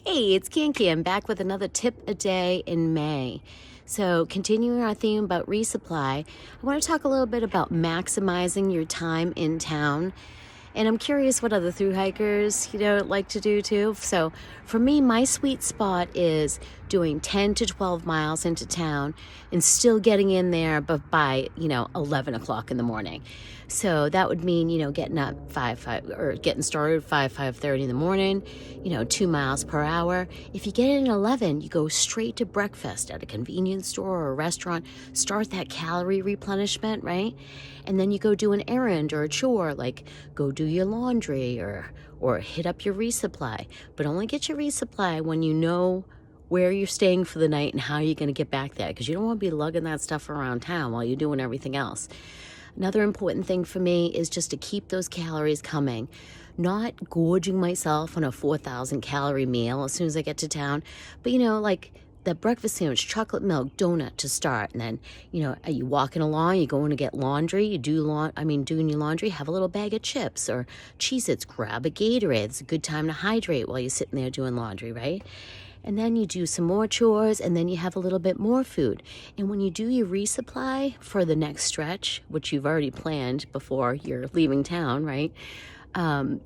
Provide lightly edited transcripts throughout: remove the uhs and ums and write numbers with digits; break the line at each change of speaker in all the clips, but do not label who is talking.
Hey, it's Kinky. I'm back with another tip a day in May. So, continuing our theme about resupply, I want to talk a little bit about maximizing your time in town. And I'm curious what other thru hikers, like to do too. So, for me, my sweet spot is doing 10 to 12 miles into town and still getting in there but by 11 o'clock in the morning. So that would mean, getting up 5 or getting started 5:30 in the morning, 2 miles per hour. If you get in at 11, you go straight to breakfast at a convenience store or a restaurant, start that calorie replenishment, right? And then you go do an errand or a chore, like go do your laundry or hit up your resupply. But only get your resupply when you know where you're staying for the night and how you're going to get back there, because you don't want to be lugging that stuff around town while you're doing everything else. Another important thing for me is just to keep those calories coming, not gorging myself on a 4,000 calorie meal as soon as I get to town, but like the breakfast sandwich, chocolate milk, donut to start. And then, are you walking along, you're going to get laundry, doing your laundry, have a little bag of chips or Cheez-Its, grab a Gatorade. It's a good time to hydrate while you're sitting there doing laundry, right? And then you do some more chores, and then you have a little bit more food. And when you do your resupply for the next stretch, which you've already planned before you're leaving town, right?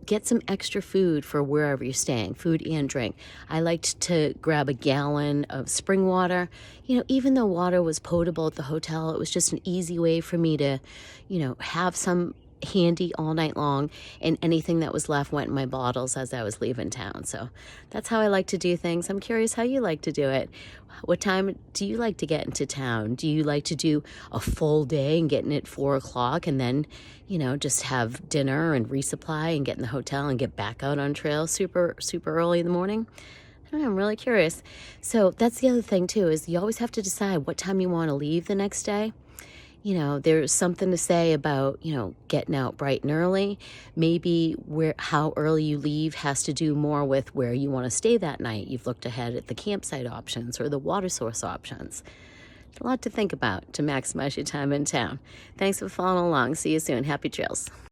Get some extra food for wherever you're staying, food and drink. I liked to grab a gallon of spring water. Even though water was potable at the hotel, it was just an easy way for me to, have some handy all night long, and anything that was left went in my bottles as I was leaving town. So that's how I like to do things. I'm curious how you like to do it. What time do you like to get into town? Do you like to do a full day and get in at 4 o'clock and then, just have dinner and resupply and get in the hotel and get back out on trail super, super early in the morning? I don't know, I'm really curious. So that's the other thing too, is you always have to decide what time you want to leave the next day. There's something to say about, getting out bright and early. Maybe how early you leave has to do more with where you want to stay that night. You've looked ahead at the campsite options or the water source options. A lot to think about to maximize your time in town. Thanks for following along. See you soon. Happy trails.